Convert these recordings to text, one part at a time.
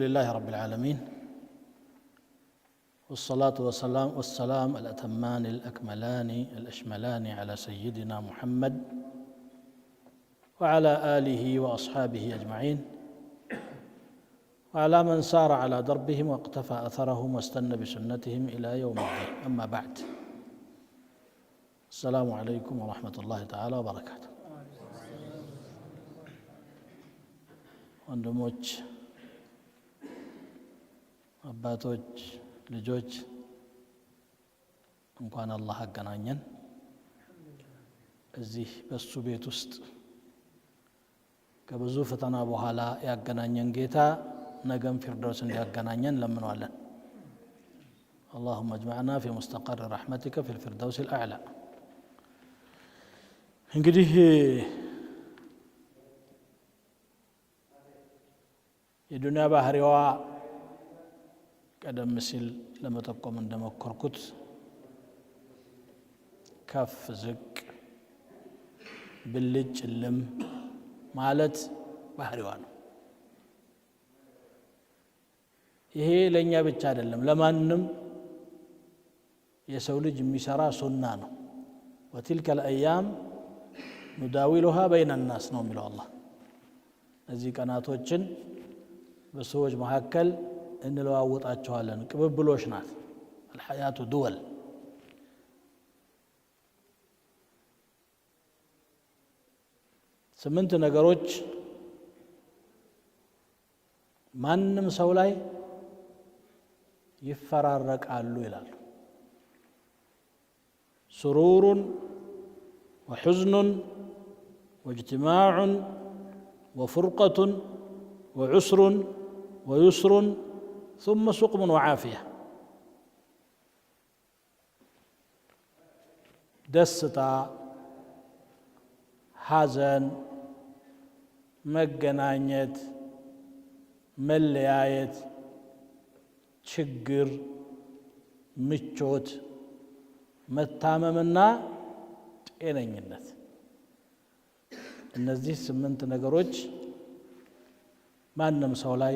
لله رب العالمين والصلاة والسلام الأتمان الأكملان الأشملان على سيدنا محمد وعلى آله وأصحابه أجمعين وعلى من سار على دربهم واقتفى أثرهم واستنى بسنتهم إلى يوم الدين. أما بعد، السلام عليكم ورحمة الله تعالى وبركاته. ወንድሞች፣ አባቶች፣ ልጆች እንኳን አላህ አገናኘን። እዚህ በሱ ቤት ውስጥ ከብዙ ፈተና በኋላ ያገናኘን ጌታ ነገም ፊርደውስ እንዲያገናኘን ለምነዋለን። اللهم اجمعنا في مستقر رحمتك في الفردوس الأعلى። እንግዲህ የዱንያ ባህሪዋ ቀደም ሲል ለመጠቆም እንደሞከርኩት ከፍ ዝቅ ብልጭ ልም ማለት ባህሪዋ ነው። ይሄ ለኛ ብቻ አይደለም፣ ለማንም የሰው ልጅ የሚሰራ ሱና ነው። وتلك الأيام نداولها بين الناس ነው የሚለው አላህ። እዚህ ቀናቶችን በሰዎች መካከል እንለዋወጣቸዋለን። ቅብብሎሽ ናት الحياة دول። ስምንት ነገሮች ማንም ሰው ላይ ይፈራረቃሉ ይላሉ። سرور وحزن واجتماع وفرقة وعسر ويسر ثم سقم وعافية። دستا حزن مجنانيت مليايت ችግር ምቾት መታመምና ጤነኝነት። እነዚህ ስምንት ነገሮች ማንም ሰው ላይ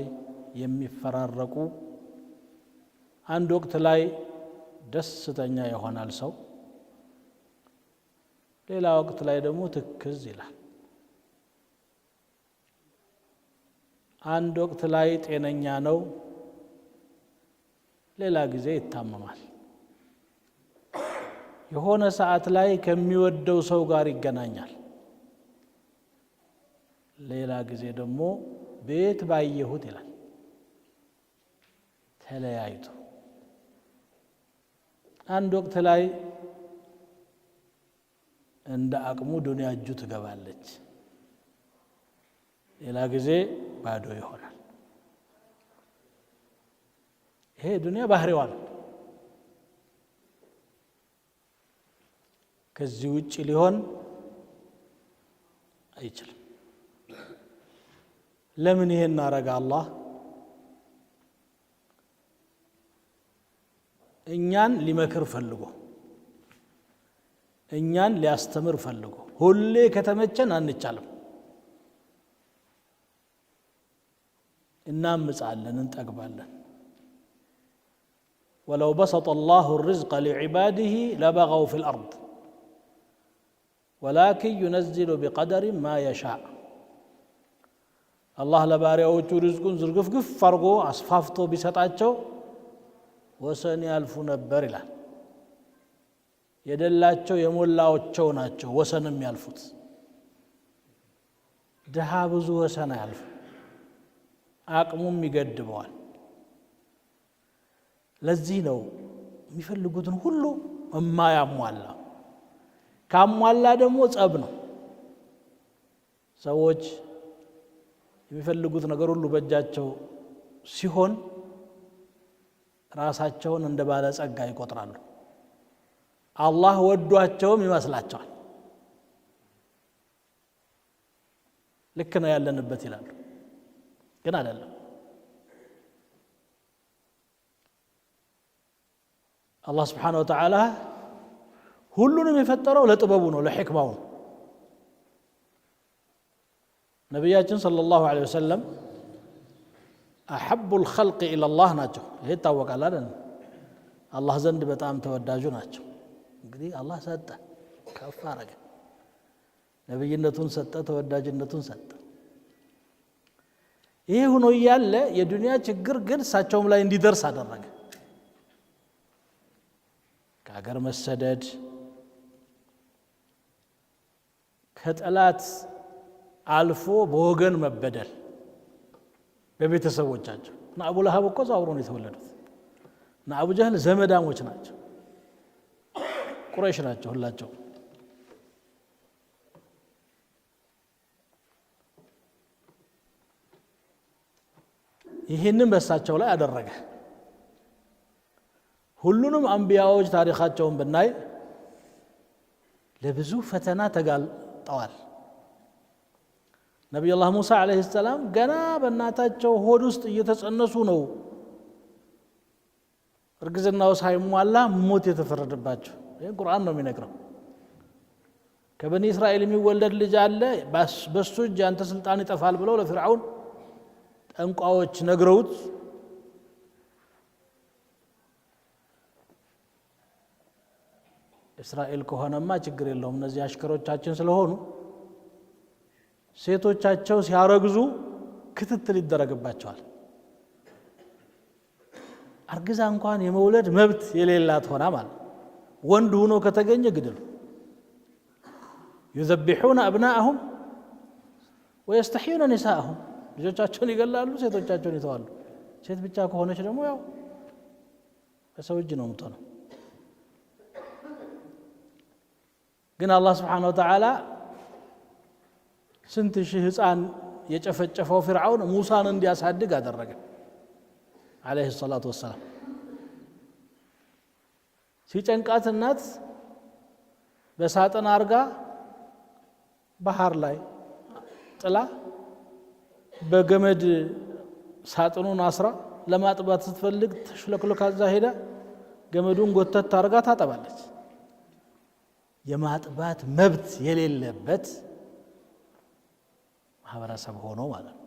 የሚፈራረቁ፣ አንድ ወቅት ላይ ደስተኛ ይሆናል ሰው፣ ሌላ ወቅት ላይ ደግሞ ትክዝ ይላል። አንድ ወቅት ላይ ጤነኛ ነው፣ ሌላ ጊዜ ይታመማል። የሆነ ሰዓት ላይ ከሚወደው ሰው ጋር ይገናኛል፣ ሌላ ጊዜ ደግሞ ቤት ባየሁት ይላል ተለያይቶ። አንድ ወቅት ላይ እንደ አቅሙ ዱንያ እጁ ትገባለች፣ ሌላ ጊዜ ባዶ ይሆናል። ይሄ ዱንያ ባህሪዋ ነው። ከዚህ ውጭ ሊሆን አይችልም። ለምን ይሄን አረጋ አላህ? እኛን ሊመክር ፈልጎ፣ እኛን ሊያስተምር ፈልጎ። ሁሌ ከተመቸን አንቻልም፣ እናምጻለን፣ እንጠግባለን። ولو بسط الله الرزق لعباده لبغوا في الأرض ولكن ينزل بقدر ما يشاء። الله ለባሪያዎቹ ርዝቁን ዝርግፍግፍ አርጎ አስፋፍቶ ቢሰጣቸው ወሰን ያልፉ ነበር ይላል። የደላቸው የሞላዎቸው ናቸው ወሰንም ያልፉት። ድሃ ብዙ ወሰን ያልፉ፣ አቅሙም ይገድበዋል። ለዚህ ነው የሚፈልጉትን ሁሉ እማያሟላ። ካሟላ ደግሞ ጸብ ነው። ሰዎች የሚፈልጉት ነገር ሁሉ በእጃቸው ሲሆን ራሳቸውን እንደ ባለጸጋ ይቆጥራሉ። አላህ ወዷቸውም ይመስላቸዋል። ልክ ነው ያለንበት ይላሉ፣ ግን አይደለም። አላህ ስብሓነሁ ወተዓላ ሁሉንም የፈጠረው ለጥበቡ ነው፣ ለሕክማው ነው። ነቢያችን ሰለላሁ ዐለይሂ ወሰለም أحب الخلق إلى الله ناتشو هي تاوك على الله زند بتام توداجو ناتشو እንግዲህ አላህ ሰጠ ከፍ አረገ ነብይነቱን ሰጠ ተወዳጅነቱን ሰጠ ይሄ ሆኖ ያለ የዱንያ ችግር ግን ሳቸውም ላይ እንዲደርስ አደረገ ከሀገር መሰደድ ከጠላት አልፎ በወገን መበደል በቤተሰቦቻቸው እና አቡ ለሃብ እኮ ዛውሮ ነው የተወለዱት እና አቡ ጀህል ዘመዳሞች ናቸው ቁረይሽ ናቸው ሁላቸው ይሄንን በሳቸው ላይ አደረገ ሁሉንም አንቢያዎች ታሪካቸውን ብናይ ለብዙ ፈተና ተጋልጠዋል ነብዩ አላህ ሙሳ አለይሂ ሰላም ገና በእናታቸው ሆድ ውስጥ እየተጸነሱ ነው እርግዝናው ሳይሟላ ሞት የተፈረደባቸው ይሄን ቁርአን ነው የሚነግረው ከበኒ እስራኤል የሚወለድ ልጅ አለ በሱ እጅ አንተ ስልጣን ይጠፋል ብለው ለፍርዓውን ጠንቋዎች ነግረውት እስራኤል ከሆነማ ችግር የለውም እነዚህ አሽከሮቻችን ስለሆኑ ሴቶቻቸው ሲያረግዙ ክትትል ይደረግባቸዋል አርግዛ እንኳን የመውለድ መብት የሌላት ሆና ማለት ወንድ ሆኖ ከተገኘ ግደሉ يذبحون أبناءهم ويستحيون نساءهم ልጆቻቸውን ይገላሉ ሴቶቻቸውን ይተዋሉ ሴት ብቻ ከሆነች ደግሞ ያው በሰው እጅ ነው የምትሆነው ግን አላህ Subhanahu Wa Ta'ala ስንት ሺህ ህፃን የጨፈጨፈው ፍርዓውን ሙሳን እንዲያሳድግ አደረገ عليه الصلاة والسلام ሲጨንቃት እናት በሳጥን አርጋ ባህር ላይ ጥላ በገመድ ሳጥኑን አስራ ለማጥባት ስትፈልግ ተሽለክለካ እዛ ሄዳ ገመዱን ጎተት አርጋ ታጠባለች የማጥባት መብት የሌለበት ማህበረሰብ ሆኖ ማለት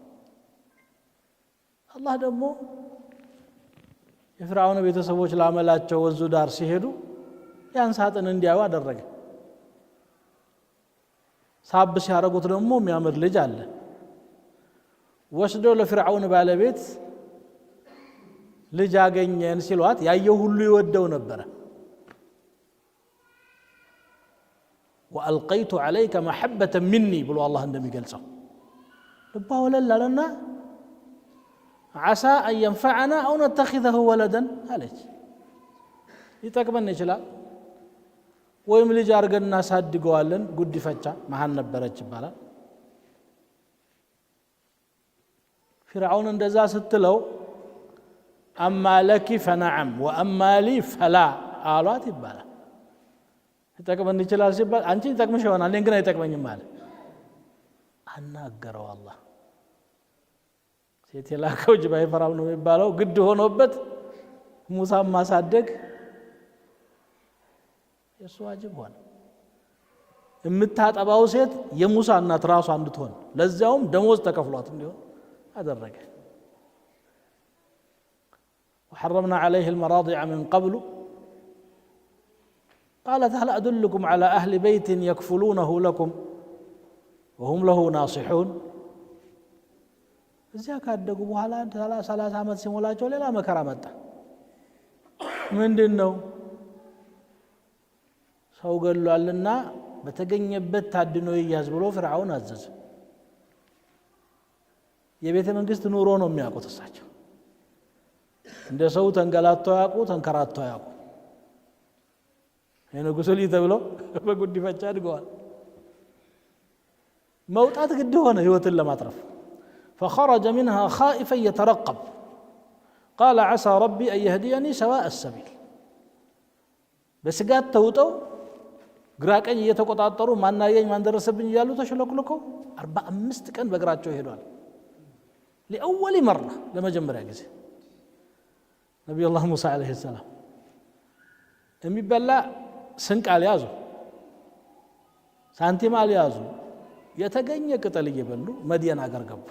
አላህ ደግሞ የፍርዓውን ቤተሰቦች ላመላቸው ወንዙ ዳር ሲሄዱ ያን ሳጥን እንዲያዩ አደረገ ሳብ ሲያረጉት ደግሞ የሚያምር ልጅ አለ ወስዶ ለፍርዓውን ባለቤት ልጅ አገኘን ሲሏት ያየው ሁሉ ይወደው ነበር وألقيت عليك محبة مني ብሎ አላህ እንደሚገልጸው ልባ ወለላልና عسى أن ينفعنا أو نتخذه ولدا عليك يتقبل ይችላል ወይም ልጅ አርገን እናሳድገዋለን ጉዲፈቻ መሃን ነበረች ይባላል فرعون እንደዛ ስትለው أما لك فنعم وأما لي فلا አሏት ይባላል ይተቀበል ይችላል ሲባል አንቺ ይተቀምሽ ይሆናል እኔን ግን አይተቀበኝም ማለት አናገረው አላህ ሴት የላከው ጅብ አይፈራም ነው የሚባለው ግድ ሆኖበት ሙሳን ማሳደግ የሱ ዋጅብ ሆነ የምታጠባው ሴት የሙሳ እናት ራሷ እንድትሆን ለዛውም ደሞዝ ተከፍሏት እንዲሆን አደረገ وحرمنا عليه المراضع من قبل قالت هل أدلكم على أهل بيت يكفلونه لكم وهم له ناصحون እዚያ ካደጉ በኋላ 30 ዓመት ሲሞላቸው ሌላ መከራ መጣ ምንድነው ሰው ገሏልና በተገኘበት ታድኖ ይያዝ ብሎ ፍርዓውን አዘዘ የቤተ መንግስት ኑሮ ነው የሚያውቁት እሳቸው እንደ ሰው ተንገላተው ያውቁ ተንከራተው ያውቁ የንጉሥ ልጅ ተብለው በጉዲፈቻ አድገዋል መውጣት ግድ ሆነ ህይወትን ለማትረፍ فخرج منها خائفا يترقب قال عسى ربي أن يهديني سواء السبيل በስጋት ተውጠው ግራቀኝ እየተቆጣጠሩ ማናየኝ ማን ደረሰብኝ ይላሉ ተሽለክልከው 45 ቀን በእግራቸው ይሄዳል لأول مرة ለመጀመሪያ ጊዜ ነብዩ አላህ ሙሳ አለይሂ ሰላም የሚበላ ስንቅ አልያዙ ሳንቲም አልያዙ የተገኘ ቅጠል እየበሉ መዲና አገር ገቡ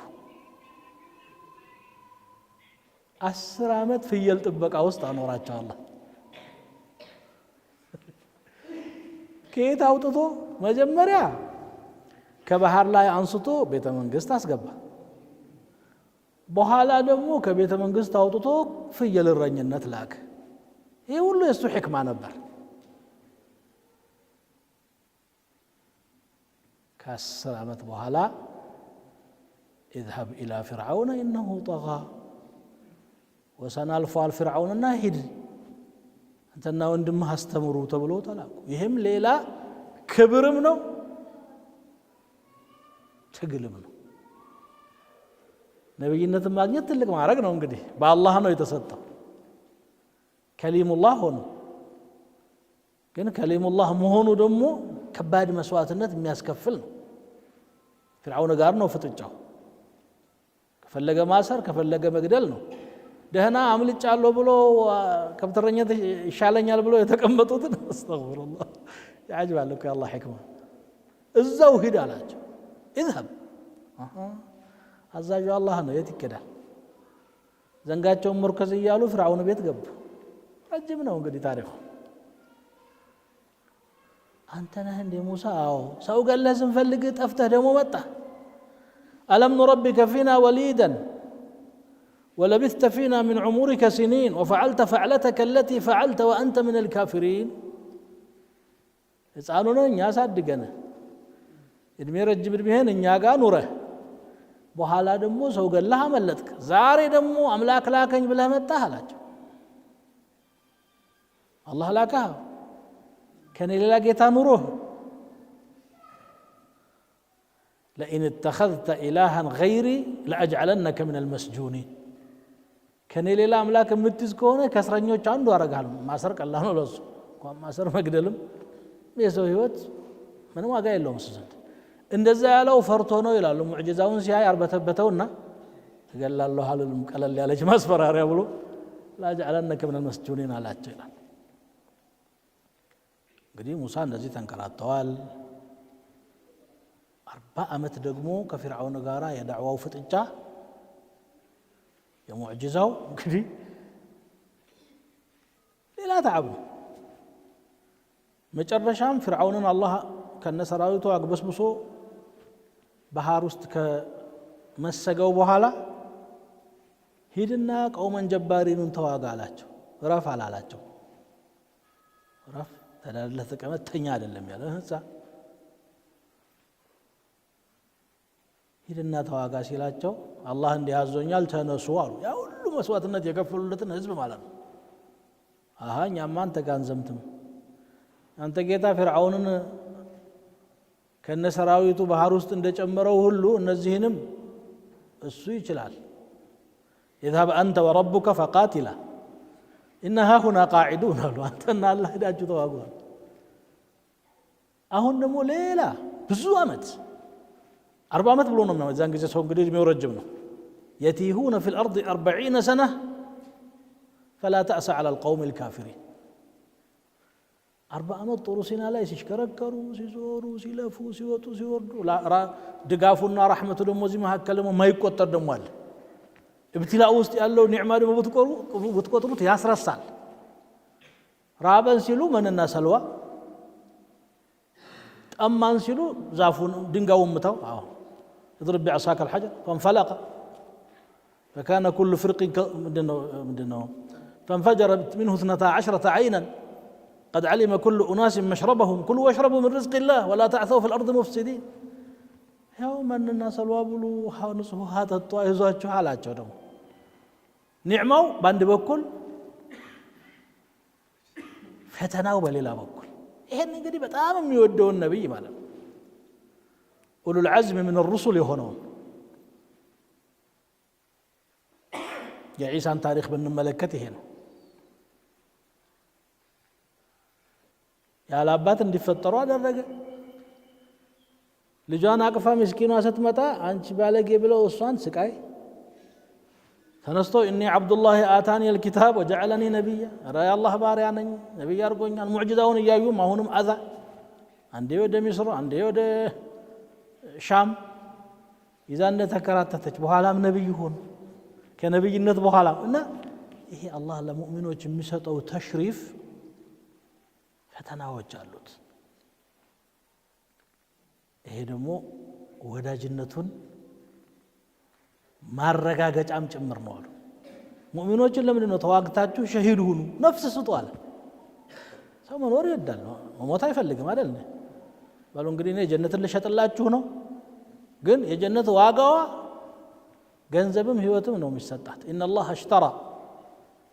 10 ዓመት ፍየል ጥበቃ ውስጥ አኖራቸው አላህ ከየት አውጥቶ መጀመሪያ ከባህር ላይ አንስቶ ቤተ መንግስት አስገባ በኋላ ደግሞ ከቤተ መንግስት አውጥቶ ፍየል እረኝነት ላከ ይሄ ሁሉ የሱ ሕክማ ነበር ከ10 ዓመት በኋላ اذهب الى فرعون انه طغى وسنالف الفرعون ناهد انتنا ወንድምህ አስተምሩ ተብሎ ተላኩ ይሄም ሌላ ክብርም ነው ትግልም ነው ነብይነትን ማግኘት ትልቅ ማዕረግ ነው እንግዲህ በአላህ ነው የተሰጠው ከሊሙላህ ሆኖ ግን ከሊሙላህ መሆኑ ደግሞ ከባድ መስዋዕትነት የሚያስከፍል ነው ፍርዓውን ጋር ነው ፍጥጫው ከፈለገ ማሰር ከፈለገ መግደል ነው ደህና አምልጫለሁ ብሎ ከብተረኛት ይሻለኛል ብሎ የተቀመጡትን አስተግፍሩላህ ያጅባል እኮ ያላህ ሕክማ እዛው ሂድ አላቸው اذهب አዛዡ አላህ ነው የት ይከዳል ዘንጋቸውን መርከዝ እያሉ ፍርዓውን ቤት ገቡ ረጅም ነው እንግዲህ ታሪኩ አንተ ነህ እንደ ሙሳ አዎ ሰው ገለህ ስንፈልግ ጠፍተህ ደግሞ መጣ ألم نربك فينا وليدا ولبثت فينا من عمرك سنين وفعلت فعلتك التي فعلت وأنت من الكافرين يسألون እኛ አሳድገን እድሜ ረጅም እድሜህን እኛ ጋር ኑረህ በኋላ ደግሞ ሰው ገለህ አመለጥክ ዛሬ ደግሞ አምላክ ላከኝ ብለህ መጣህ አላቸው አላህ ላካ ከኔ ሌላ ጌታ ኑሮህ لئن اتخذت إلها غيري لأجعلنك من المسجونين كان ሌላ አምላክ የምትይዝ ከሆነ ከእስረኞች አንዱ አረጋለሁ ማሰር ቀላል ነው ለሱ ማሰር መግደልም የሰው ህይወት ምንም ዋጋ የለውም ዘንድ እንደዛ ያለው ፈርቶ ነው ይላሉ ሙዕጂዛውን ሲያይ አርበተበተውና ተገላለው ሐልልም ቀለል ያለች ማስፈራሪያ ብሎ ላجعلنك من المسجونين አላቸው ይላል እንግዲህ ሙሳ እንደዚህ ተንከራተዋል 40 ዓመት ደግሞ ከፍርዓውን ጋራ የዳዕዋው ፍጥጫ የሙዕጂዛው እንግዲህ ሌላ ተዓብ መጨረሻም ፍርዓውንን አላህ ከነሰራዊቱ አግበስብሶ ባህር ውስጥ ከመሰገው በኋላ ሂድና ቀውመን ጀባሪንን ተዋጋ አላቸው ረፍ አላላቸው ረፍ ተዳለ ተቀመጠኛ አይደለም ያለ ህንጻ ሂድና ተዋጋ ሲላቸው አላህ እንዲያዞኛል ተነሱ አሉ ያ ሁሉ መስዋዕትነት የከፈሉለትን ህዝብ ማለት ነው አሃኛማ አንተ ጋር አንዘምትም አንተ ጌታ ፍርዓውንን ከነሰራዊቱ ባህር ውስጥ እንደጨመረው ሁሉ እነዚህንም እሱ ይችላል اذهب انت وربك فقاتلا انها هنا قاعدون انتنا الله ሄዳችሁ ተዋጉ አሁን ደግሞ ሌላ ብዙ አመት 40 ዓመት ብሎ ነው ዛን ጊዜ ሰው እንግዲህ እድሜው ረጅም ነው يتيهون في الارض 40 سنه فلا تأس على القوم الكافرين 40 ዓመት ጦሩ ሲና ላይ ሲሽከረከሩ ሲዞሩ ሲለፉ ሲወጡ ሲወርዱ ድጋፉና ረህመቱ ደግሞ እዚህ መሐከል ደግሞ ማይቆጠር ደግሞ አለ ابتلاء ውስጥ ያለው ኒዕማ ደግሞ ብትቆጥሩት ያስረሳል ራበን ሲሉ መንና ሰልዋ ጠማን ሲሉ ዛፉን ድንጋዩን ምታው اضرب بعصاك الحجر فانفلق فكان كل فرق مدنه فانفجرت منه 12 عينا قد علم كل أناس مشربهم كلوا واشربوا من رزق الله ولا تعثوا في الأرض مفسدين يوم أن الناس الوابلوا حانسوا هذا الطائزات حالات جدهم نعموا باند بكل فتناو بليلا بكل ይሄን እንግዲህ በጣም የሚወደው ነብይ ማለት ነው ኡሉል العزم من الرسل የሆነው የኢሳን ታሪክ ብንመለከት ይሄ ነው ያለ አባት እንዲፈጠሩ አደረገ ልጇን አቅፋ ምስኪኗ ስትመጣ አንቺ ባለጌ ብለው እሷን ስቃይ ተነስቶ እኔ አብዱላህ አታኒ الكتاب وجعلني نبيا ራያ አላህ ባሪያ ነኝ ነብይ አርጎኛል ሙዕጂዛውን እያዩም አሁንም አዛ አንዴ ወደ ሚስር አንዴ ወደ ሻም ይዛ እንደተከራተተች በኋላም ነብይ ሆነ ከነብይነት በኋላ እና ይሄ አላህ ለሙእሚኖች የሚሰጠው ተሽሪፍ ፈተናዎች አሉት። ይሄ ደግሞ ወዳጅነቱን ማረጋገጫም ጭምር ነው አሉ። ሙእሚኖችን ለምንድን ነው ተዋግታችሁ ሸሂድ ሁኑ ነፍስ ስጡ አለ። ሰው መኖር ይወዳል፣ መሞት አይፈልግም አይደል? ባሉ እንግዲህ እኔ ጀነትን ልሸጥላችሁ ነው፣ ግን የጀነት ዋጋዋ ገንዘብም ህይወትም ነው የሚሰጣት። ኢነላህ አሽተራ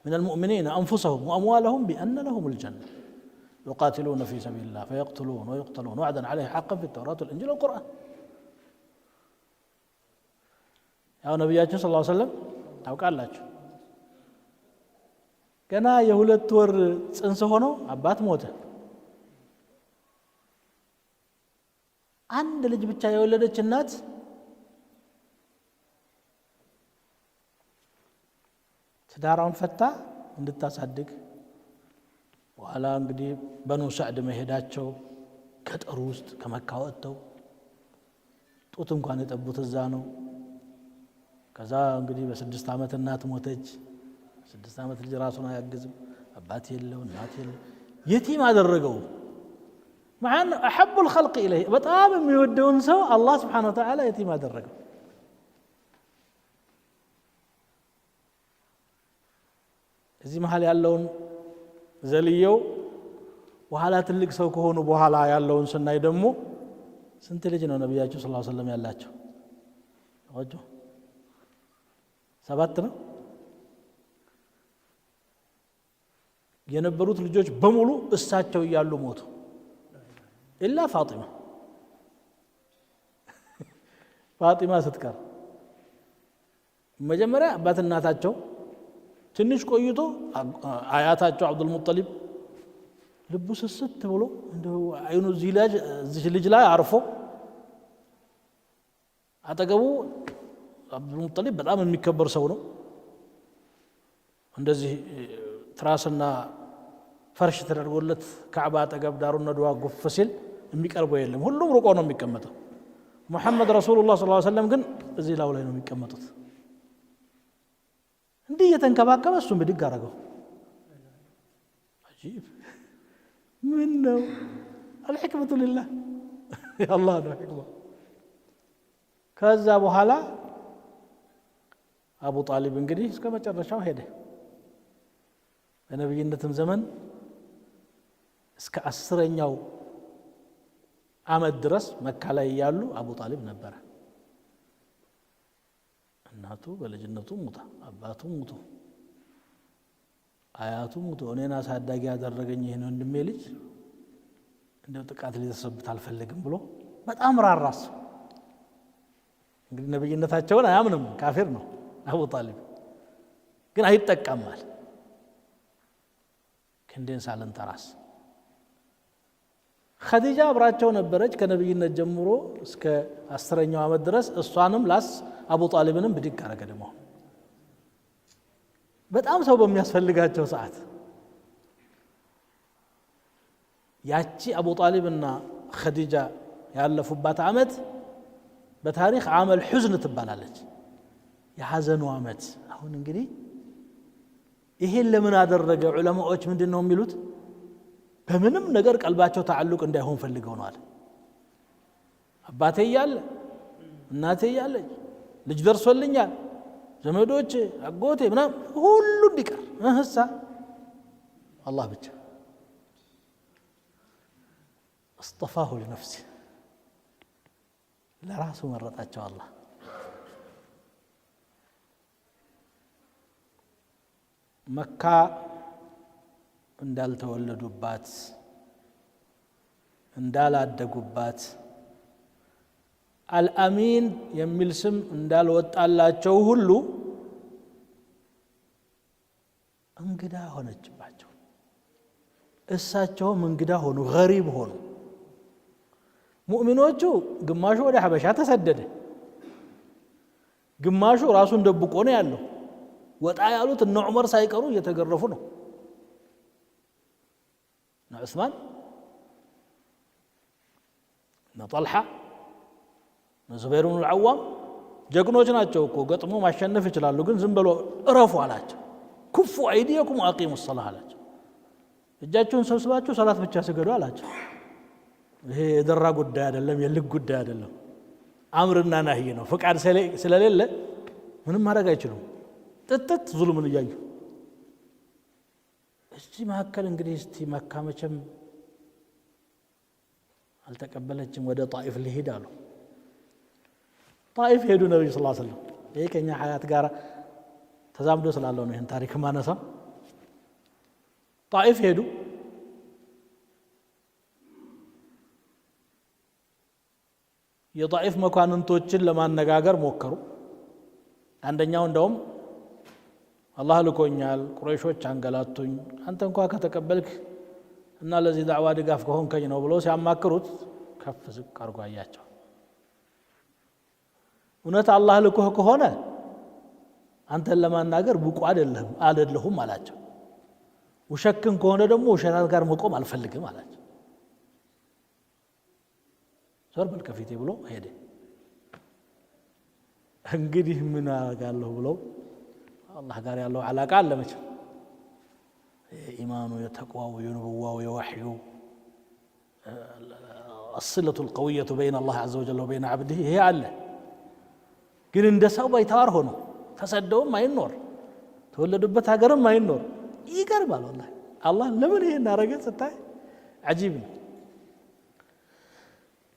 من المؤمنين أنفسهم وأموالهم بأن لهم الجنة يقاتلون في سبيل الله فيقتلون ويقتلون وعدا عليه حقا في التوراة والإنجيل والقرآن. يا نبياتنا صلى الله عليه وسلم أو قال لك كان يهولت ور ጽንስ ሆኖ አባት ሞተ። አንድ ልጅ ብቻ የወለደች እናት ትዳራውን ፈታ እንድታሳድግ በኋላ እንግዲህ በኑ ሰዕድ መሄዳቸው ከጠሩ ውስጥ ከመካ ወጥተው ጡት እንኳን የጠቡት እዛ ነው። ከዛ እንግዲህ በ6 ዓመት እናት ሞተች። 6 ዓመት ልጅ ራሱን አያግዝም፣ አባት የለው እናት የለው፣ የቲም አደረገው። ማን احب الخلق اليه በጣም የሚወደውን ሰው አላህ Subhanahu Wa Ta'ala የቲም አደረገው። እዚህ መሃል ያለውን ዘልየው በኋላ ትልቅ ሰው ከሆኑ በኋላ ያለውን ስናይ ደግሞ ስንት ልጅ ነው ነብያችን ሰለላሁ ዐለይሂ ወሰለም ያላቸው? ወጆ 7 ነው የነበሩት ልጆች በሙሉ እሳቸው እያሉ ሞቱ። ኢላ ፋጢማ ስትቀር መጀመሪያ አባት እናታቸው ትንሽ ቆይቶ አያታቸው አብዱል ሙጠሊብ ልቡ ስስት ብሎ እንደው አይኑ እዚህ ልጅ ላይ አርፎ አጠገቡ አብዱል ሙጠሊብ በጣም የሚከበር ሰው ነው። እንደዚህ ትራስና ፈርሽ ተደርጎለት ካዕባ አጠገብ ዳሩን ነድዋ ጉፍ ሲል የሚቀርበው የለም፣ ሁሉም ሩቆ ነው የሚቀመጠው። ሙሐመድ ረሱሉላህ ሰለላሁ ዐለይሂ ወሰለም ግን እዚህ ላው ላይ ነው የሚቀመጡት። እንዲህ የተንከባከበ እሱን ብድግ አደረገው። አጂብ ምን ነው الحكمة لله يا الله ነው ህክማ። ከዛ በኋላ አቡ ጣሊብ እንግዲህ እስከ መጨረሻው ሄደ። በነብይነትም ዘመን እስከ 10ኛው ዓመት ድረስ መካ ላይ ያሉ አቡ ጣሊብ ነበረ። እናቱ በልጅነቱ ሙታ፣ አባቱ ሙቶ፣ አያቱ ሙቶ፣ እኔን አሳዳጊ ያደረገኝ ይሄን ወንድሜ ልጅ እንደው ጥቃት ሊደርስበት አልፈልግም ብሎ በጣም ራራስ። እንግዲህ ነብይነታቸውን አያምንም፣ ካፊር ነው አቡ ጣሊብ፣ ግን አይጠቀማል። ክንዴን ሳልንተራስ ኸዲጃ አብራቸው ነበረች ከነብይነት ጀምሮ እስከ 10ኛው ዓመት ድረስ። እሷንም ላስ አቡ ጣሊብንም ብድግ አረገ። ደግሞ በጣም ሰው በሚያስፈልጋቸው ሰዓት ያቺ አቡ ጣሊብና ኸዲጃ ያለፉባት ዓመት በታሪክ ዓመል ሑዝን ትባላለች፣ የሐዘኑ ዓመት። አሁን እንግዲህ ይሄን ለምን አደረገ? ዑለማዎች ምንድነው የሚሉት? በምንም ነገር ቀልባቸው ተዓልቅ እንዳይሆን ፈልገው ነው አለ። አባቴ እያለ እናቴ እያለች ልጅ ደርሶልኛል፣ ዘመዶቼ አጎቴ ምናምን ሁሉ እንዲቀር እህሳ አላህ ብቻ اصطفاه لنفسه ለራሱ መረጣቸው አላህ። መካ እንዳልተወለዱባት እንዳላደጉባት አልአሚን የሚል ስም እንዳልወጣላቸው ሁሉ እንግዳ ሆነችባቸው። እሳቸውም እንግዳ ሆኑ፣ ገሪብ ሆኑ። ሙእሚኖቹ ግማሹ ወደ ሐበሻ ተሰደደ፣ ግማሹ ራሱን ደብቆ ነው ያለው። ወጣ ያሉት እነ ዑመር ሳይቀሩ እየተገረፉ ነው። እነ ዑስማን፣ እነ ጠልሓ፣ እነ ዙበይር ብኑ ልዓዋም ጀግኖች ናቸው እኮ ገጥሞ ማሸነፍ ይችላሉ ግን ዝም ብሎ እረፉ አላቸው ኩፉ አይዲየኩም አቂሙ الصلاه አላቸው እጃችሁን ሰብስባችሁ ሰላት ብቻ ስገዱ አላቸው ይሄ የደራ ጉዳይ አይደለም የልግ ጉዳይ አይደለም አምርና ነህይ ነው ፍቃድ ስለሌለ ምንም ማድረግ አይችሉም ጥጥት ዙልምን እያዩ እስቲ መሐከል እንግዲህ እስቲ መካ መቼም አልተቀበለችም ወደ ጣኢፍ ሊሄድ አሉ ጣኢፍ ሄዱ ነብዩ ሰለላሁ ዐለይሂ ወሰለም ይሄ ከኛ ሐያት ጋር ተዛምዶ ስላለው ነው ይሄን ታሪክ ማነሳ ጣኢፍ ሄዱ የጣኢፍ መኳንንቶችን ለማነጋገር ሞከሩ አንደኛው እንደውም አላህ ልኮኛል ቁረይሾች አንገላቱኝ አንተ እንኳን ከተቀበልክ እና ለዚህ ዳዕዋ ድጋፍ ከሆንከኝ ነው ብሎ ሲያማክሩት ከፍ ዝቅ አርጎ አያቸው እውነት አላህ ልኮህ ከሆነ አንተን ለማናገር ብቁ አይደለሁም አላቸው ውሸክን ከሆነ ደግሞ ውሸታት ጋር መቆም አልፈልግም አላቸው ዞር በል ከፊቴ ብሎ ሄደ እንግዲህ ምን አጋለሁ ብለው አላህ ጋር ያለው አላቃ አለ መቼም ኢማኑ የተቅዋው የነብዋው የወህዩ الصلة القوية بين الله عز وجل وبين عبده هي الله ግን እንደ ሰው ባይታወር ሆኖ ተሰደውም አይኖር ተወለዱበት ሀገርም አይኖር ይገርማል والله አላህ ለምን ይሄን አረገ ስታይ عجيب ነው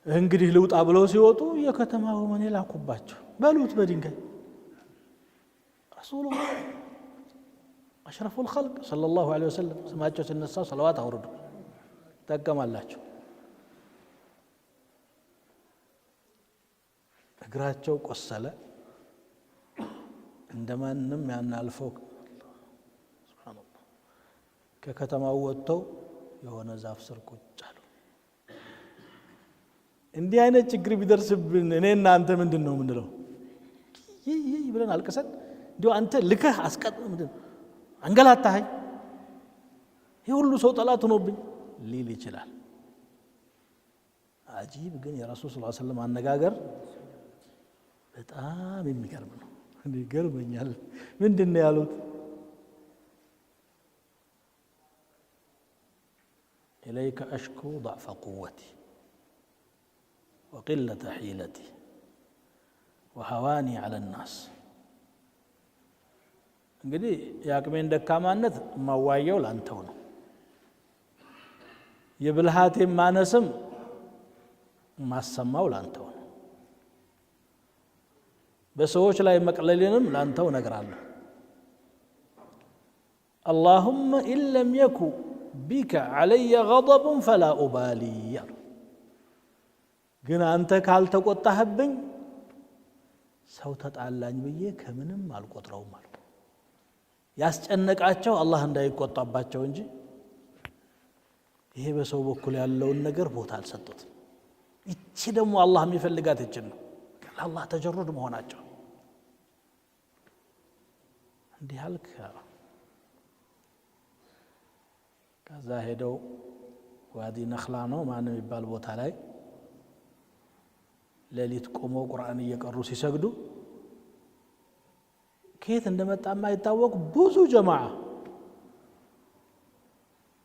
እንግዲህ ልውጣ ብለው ሲወጡ የከተማው ማን ይላኩባቸው በሉት በድንጋይ رسول الله أشرف الخلق صلى الله عليه وسلم سمعتوا النساء صلوات أوردوا تقم الله እግራቸው ቆሰለ እንደማንም ያን አልፈው ሱብሃንአላህ ከከተማው ወጥተው የሆነ ዛፍ ስር ቁጭ አሉ እንዲህ አይነት ችግር ቢደርስብን እኔና አንተ ምንድነው ምንለው ይይ ብለን አልቀሰን ዲው አንተ ልከህ አስቀጥ ምንድነው አንገላታኸኝ ይሄ ሁሉ ሰው ጠላት ሆኖብኝ ሊል ይችላል አጂብ ግን የረሱል ሰለላሁ ዐለይሂ ወሰለም አነጋገር በጣም የሚገርም ነው ይገርመኛል ምንድነው ያሉት إليك أشكو ضعف قوتي وقلة حيلتي وهواني على الناس እንግዲህ ያቅሜን ደካማነት ማዋየው ላንተው ነው የብልሃቴ ማነስም ማሰማው ላንተው ነው በሰዎች ላይ መቅለልንም ላንተው ነግራለሁ اللهم إن لم يكن بك علي غضب فلا أبالي ግን አንተ ካልተቆጣህብኝ ሰው ተጣላኝ ብዬ ከምንም አልቆጥረውም አልኩ ያስጨነቃቸው አላህ እንዳይቆጣባቸው እንጂ ይሄ በሰው በኩል ያለውን ነገር ቦታ አልሰጡትም እቺ ደግሞ አላህ የሚፈልጋት እቺ ነው አላህ ተጀሩድ መሆናቸው እንዲህ አልክ ከዛ ሄደው ዋዲ ነኽላ ነው ማንም ይባል ቦታ ላይ ሌሊት ቆመው ቁርአን እየቀሩ ሲሰግዱ ከየት እንደመጣ የማይታወቅ ብዙ ጀማዓ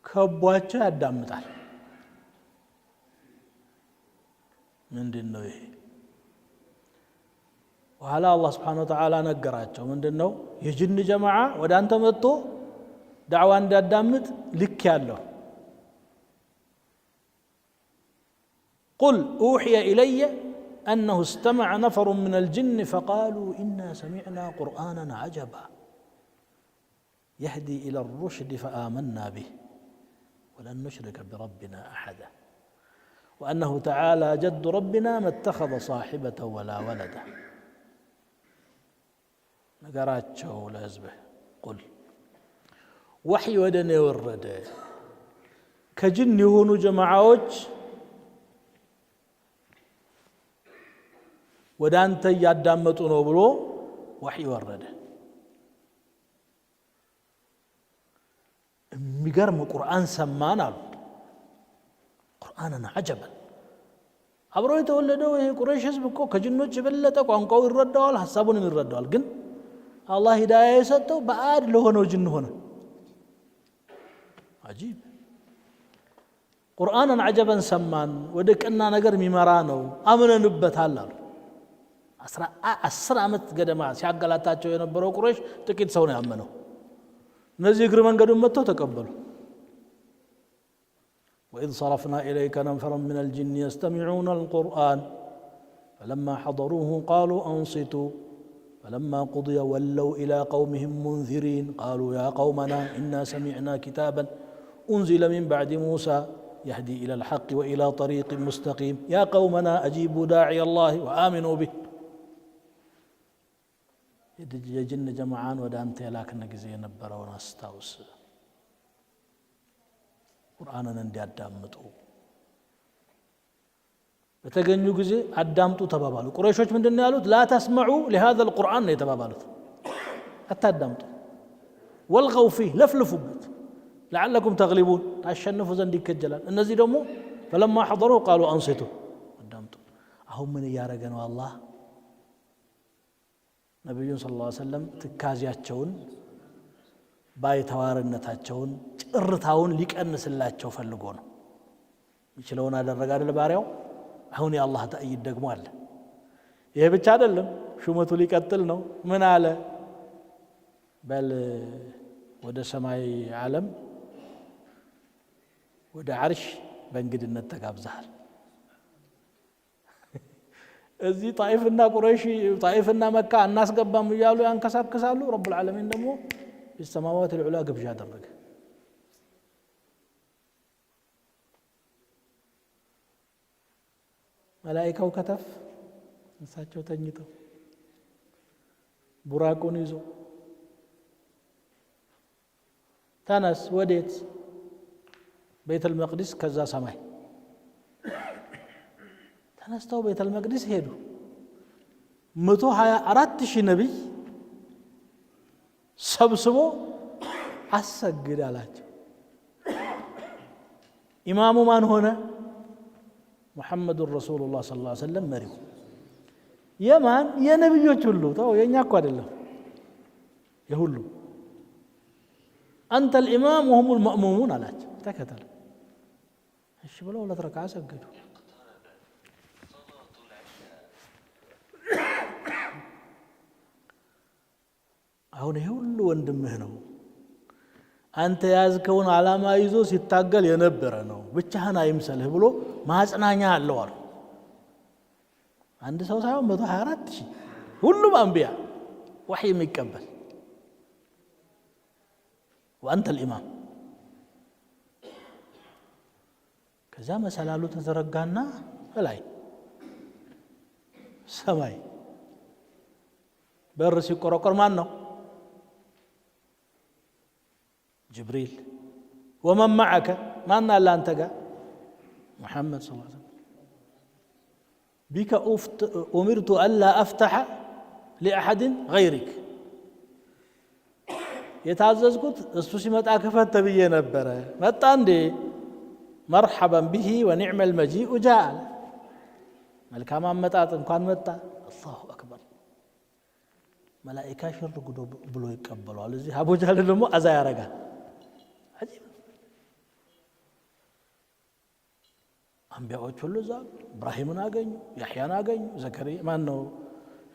ከቧቸው ያዳምጣል ምንድነው ይሄ ወኋላ አላህ Subhanahu Wa Ta'ala ነገራቸው ምንድነው የጅን ጀማዓ ወደ አንተ መጥቶ ዳዕዋ እንዳዳምጥ ልክ ያለው قل أوحي إلي أنه استمع نفر من الجن فقالوا إنا سمعنا قرآنا عجبا يهدي إلى الرشد فآمنا به ولن نشرك بربنا أحدا وأنه تعالى جد ربنا ما اتخذ صاحبة ولا ولدا نقراتشو لازبه قل وحي ودني ورد كجن يهونو جماعوج ወደ አንተ ያዳመጡ ነው ብሎ ወህይ ወረደ የሚገርም ቁርአን ሰማን አሉ ቁርአንን عجبا አብሮ የተወለደው ይሄ ቁረይሽ ህዝብ እኮ ከጅኖች የበለጠ ቋንቋው ይረዳዋል ሐሳቡንም ይረዳዋል ግን አላህ ሂዳያ የሰጠው ባዕድ ለሆነው ጅን ሆነ አጂብ ቁርአንን አጀበን ሰማን ወደ ቀና ነገር የሚመራ ነው አምነንበታል አሉ 10 ዓመት ገደማ ሲያገላታቸው የነበረው ቁረይሽ ጥቂት ሰው ነው ያመነው እነዚህ እግር መንገዱን መጥተው ተቀበሉ وإذ صرفنا إليك نفرا من الجن يستمعون القرآن فلما حضروه قالوا أنصتوا فلما قضي ولوا إلى قومهم منذرين قالوا يا قومنا إنا سمعنا كتابا أنزل من بعد موسى يهدي إلى الحق وإلى طريق مستقيم يا قومنا أجيبوا داعي الله وآمنوا به የጅን ጀማዓን ወደ አንተ ያላክነ ጊዜ የነበረውን አስታውስ ቁርአንን እንዲያዳምጡ በተገኙ ጊዜ አዳምጡ ተባባሉ ቁረይሾች ምንድነው ያሉት لا تسمعوا لهذا القرآن ነው የተባባሉት አታዳምጡ ወልገው فيه ለፍልፉበት لعلكم تغلبون ታሸንፉ ዘንድ ይከጀላል እነዚህ ደግሞ فلما حضروا قالوا انصتوا አዳምጡ አሁን ምን ያረገ ነው አላህ ነብዩን ሰለላሁ ዐለይሂ ወሰለም ትካዚያቸውን ባይተዋርነታቸውን ጭርታውን ሊቀንስላቸው ፈልጎ ነው ይችላውን አደረገ አይደል ባሪያው አሁን የአላህ ተአይድ ደግሞ አለ ይሄ ብቻ አይደለም ሹመቱ ሊቀጥል ነው ምን አለ በል ወደ ሰማይ ዓለም ወደ አርሽ በእንግድነት ተጋብዘሃል እዚህ ጣይፍና ቁረይሽ ጣይፍና መካ እናስገባም ይያሉ ያንከሳከሳሉ ረብ العالمين ደግሞ በሰማዋት العلا ግብዣ አደረገ መላእክቱ ከተፍ እንሳቸው ተኝተው ቡራቁን ይዞ ተነስ ወዴት ቤተ المقدس ከዛ ሰማይ ተነስተው ቤተ المقدس ሄዱ 124000 ነብይ ሰብስቦ አሰግድ አላቸው ኢማሙ ማን ሆነ محمد رسول الله صلى الله عليه وسلم መሪው የማን የነብዮች ሁሉ ታው የኛ እኮ አይደለም የሁሉ انت الامام وهم المأمومون አላቸው ተከተል እሺ ብለው ለተረካ ሰገዱ አሁን ይሄ ሁሉ ወንድምህ ነው አንተ ያዝከውን ዓላማ ይዞ ሲታገል የነበረ ነው ብቻህን አይምሰልህ ብሎ ማጽናኛ አለው አሉ አንድ ሰው ሳይሆን 124000 ሁሉም አንቢያ ወህይ የሚቀበል وانت الامام ከዛ መሰላሉ ተዘረጋና ላይ ሰማይ በር ሲቆረቆር ማን ነው جبريل ومن معك ما أن الله أنت محمد صلى الله عليه وسلم بك أمرت ألا أفتح لأحد غيرك يتعززكت استوسي متى كفت بي نبرة متى عندي مرحبا به ونعم المجيء جاء ملكا ما متى كان متى الله أكبر ملائكة شر قدو بلو يقبلوا على زي أبو جهل لمو أزايا رجع عجيب أنبياء كله زاد إبراهيم ناقين يحيى ناقين زكريا ما إنه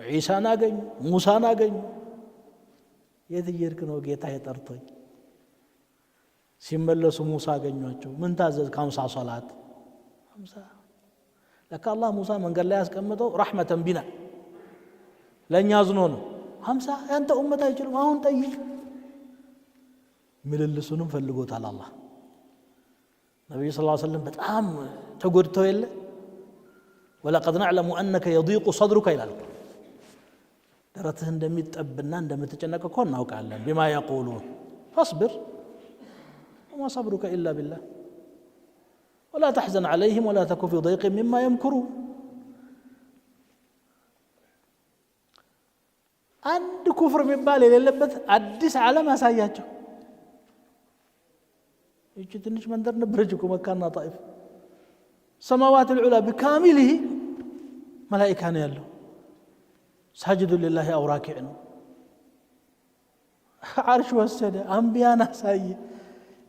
عيسى ناقين موسى ناقين يذير كنو جيتا يترطي سيمبلس موسى قنيوچو من تازز 5 صلاه 5 لك الله موسى من قال لا يسكمتو رحمه بنا لن يزنون 50 انت امه አይችሉም አሁን ጠይቅ ምልልሱንም ፈልጎታል አላህ ነብዩ ሰለላሁ ዐለይሂ ወሰለም በጣም ተጎድተው የለ ولقد نعلم انك يضيق صدرك ይላል ደረትህ እንደሚጠብና እንደምትጨነቅ እኮ እናውቃለን بما يقولون فاصبر وما صبرك إلا بالله ولا تحزن عليهم ولا تك في ضيق مما يمكرون عند كفر من بالي للبت أدس على ما ساياته يجي تنش من در نبرجكم مكاننا طائف سماوات العلا بكامله መላኢካ ነው ያለው ሳጅዱ ሊላሂ አው ራኪዕ ነው ዓርሽ ወሰደ አንቢያን አሳየ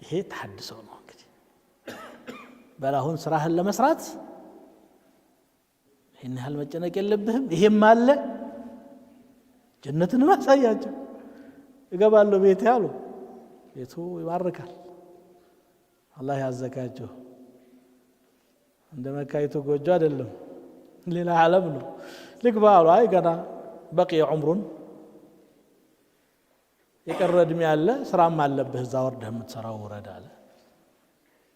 ይሄ ተሐድሶ ነው እንግዲህ በላሁን ስራህን ለመስራት ይሄን ያህል መጨነቅ የለብህም ይሄም አለ ጀነትን ማሳያቸው ይገባሉ ቤት ያሉ ቤቱ ይባርካል አላህ ያዘጋጀው እንደ መካይቱ ጎጆ አይደለም ሌላ ዓለም ነው ልግባ አሉ አይ ገና በቂ ዑምሩን የቀረ እድሜ አለ ስራም አለብህ እዛ ወርደህ የምትሰራው ወረዳ አለ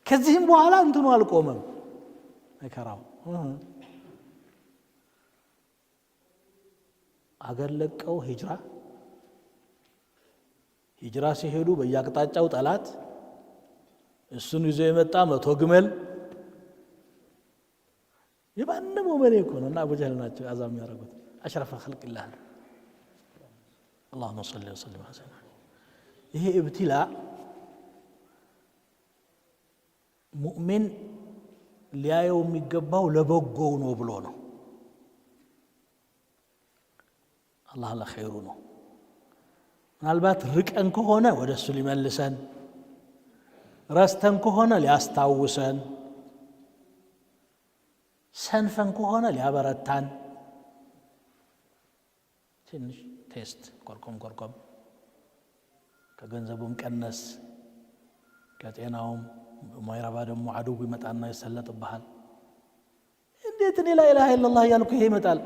ከዚህም በኋላ እንትኑ አልቆመም መከራው አገር ለቀው ሂጅራ ሲሄዱ በየአቅጣጫው ጠላት እሱን ይዞ የመጣ 100 ግመል የማንም ወመኔ እኮ ነው እና አቡ ጀህል ናቸው አዛም ያደረጉት አሽረፈ ኸልቅላህ اللهم صل وسلم على سيدنا ይሄ ኢብቲላ ሙእሚን ሊያየው የሚገባው ለበጎው ነው ብሎ ነው አላህ ለኸይሩ ነው ምናልባት ርቀን ከሆነ ወደሱ ሊመልሰን ረስተን ከሆነ ሊያስታውሰን ሰንፈን ከሆነ ሊያበረታን ትንሽ ቴስት ኮርኮም ከገንዘቡም ቀነስ ከጤናውም ማይራባ ደግሞ አድው ይመጣና ይሰለጥብሃል እንዴት እኔ ላ ኢላሃ ኢላላህ ያልኩ ይሄ ይመጣል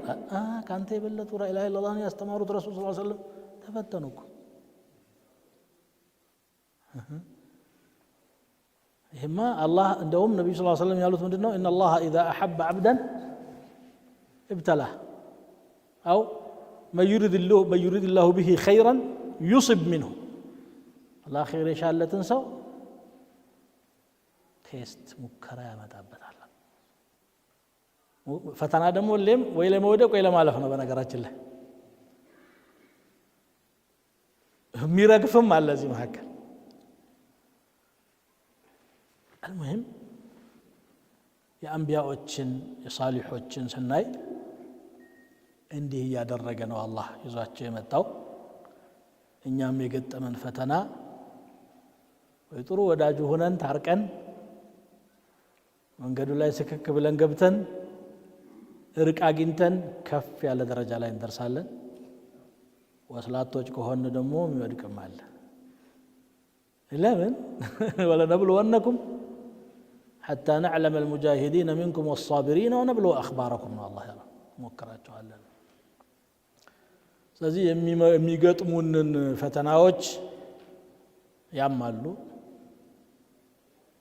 ካንተ የበለጡ ላ ኢላሃ ኢላላህን ያስተማሩት ረሱል ሰለላሁ ዐለይሂ ወሰለም ተፈተኑኩ ይሄማ አላህ እንደውም ነብዩ ሰለላሁ ዐለይሂ ወሰለም ያሉት ምንድነው ان الله اذا احب عبدا ابتلاه او ما يريد الله به خيرا يصب منه الله خير يشالتن ሰው ቴስት ሙከራ ያመጣበታል ፈተና ደግሞ ለም ወይ ለመውደቅ ወይ ለማለፍ ነው በነገራችን ላይ የሚረግፍም አለ እዚህ መካከል المهم የአንቢያዎችን የሳሊሖችን ስናይ እንዲህ ያደረገ ነው አላህ ይዟቸው የመጣው እኛም የገጠመን ፈተና ወይ ጥሩ ወዳጅ ሆነን ታርቀን መንገዱ ላይ ስክክ ብለን ገብተን እርቅ አግኝተን ከፍ ያለ ደረጃ ላይ እንደርሳለን ወስላቶች ከሆነ ደግሞ የሚወድቅም አለ ለምን ወለነብሉወነኩም حتى نعلم المجاهدين منكم والصابرين ونبلو أخباركم من الله يرى موكراته على ስለዚህ የሚገጥሙንን ፈተናዎች ያማሉ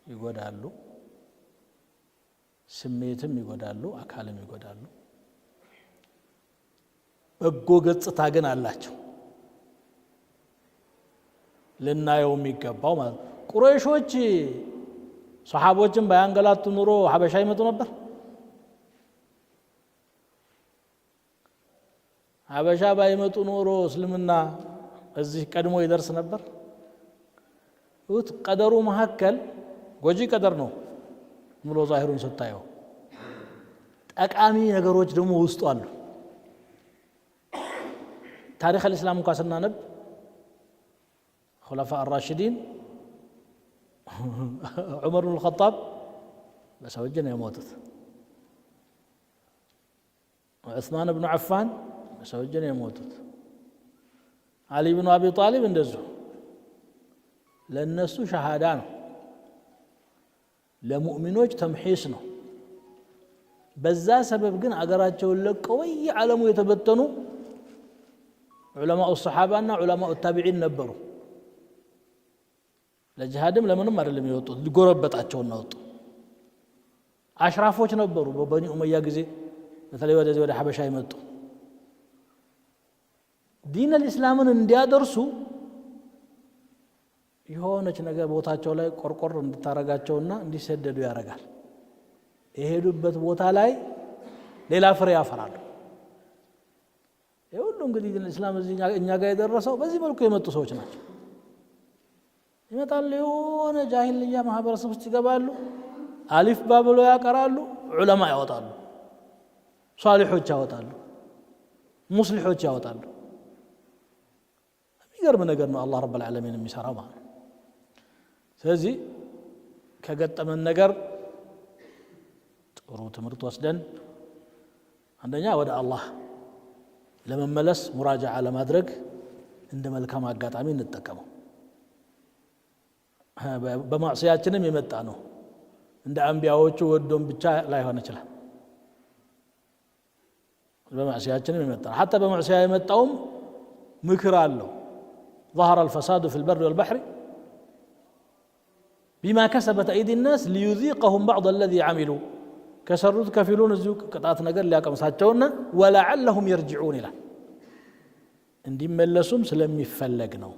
ይጎዳሉ ስሜትም ይጎዳሉ አካልም ይጎዳሉ በጎ ገጽታ ግን አላቸው ልናየው የሚገባው ማለት ቁረይሾች ሱሐቦችን ባያንገላቱ ኑሮ ሐበሻ ይመጡ ነበር ሐበሻ ባይመጡ ኑሮ እስልምና እዚህ ቀድሞ ይደርስ ነበር ወት ቀደሩ መሐከል ጎጂ ቀደር ነው ሙሉ ዛሂሩን ስታየው ጠቃሚ ነገሮች ደግሞ ውስጡ አሉ ታሪክ الاسلام እንኳን ስናነብ خلفاء الراشدين عمر بن الخطاب لسوجنا يموتت عثمان بن عفان لسوجنا يموتت علي بن ابي طالب እንደዚሁ ለነሱ ሸሃዳ ነው ለሙእሚኖች ተምሂስ ነው በዛ ሰበብ ግን አገራቸውን ለቀው የዓለሙ የተበተኑ ዑለማኡ الصحابه ዑለማኡ التابعين ነበሩ ለጂሃድም ለምንም አይደለም የወጡት ሊጎረበጣቸው ነው ወጡ አሽራፎች ነበሩ በበኒ ኡመያ ጊዜ በተለይ ወደ ሐበሻ ይመጡ ዲን الاسلامን እንዲያደርሱ የሆነች ነገር ቦታቸው ላይ ቆርቆር እንድታረጋቸውና እንዲሰደዱ ያረጋል የሄዱበት ቦታ ላይ ሌላ ፍሬ ያፈራሉ ይሁሉ እንግዲህ الاسلام እኛ ጋር የደረሰው በዚህ መልኩ የመጡ ሰዎች ናቸው ይመጣሉ የሆነ ጃሂልያ ማህበረሰብ ውስጥ ይገባሉ አሊፍ ባብሎ ያቀራሉ ዑለማ ያወጣሉ ሷሊሖች ያወጣሉ ሙስሊሖች ያወጣሉ የሚገርም ነገር ነው አላህ ረብል ዓለሚን የሚሰራው ማለት ነው ስለዚህ ከገጠመን ነገር ጥሩ ትምህርት ወስደን አንደኛ ወደ አላህ ለመመለስ ሙራጃዓ ለማድረግ እንደ መልካም አጋጣሚ እንጠቀመው በማዕሲያችንም የመጣ ነው እንደ አንቢያዎቹ ወዶም ብቻ ላይሆን ይችላል በማዕሲያችንም የመጣ حتى በማዕሲያ የመጣውም ምክር አለው ظهر الفساد في البر والبحر بما كسبت أيدي الناس ليذيقهم بعض الذي عملوا كسرت كفلون الزوق قطعت ነገር ሊያቀምሳቸውና ولعلهم يرجعون الى እንዲመለሱም ስለሚፈለግ ነው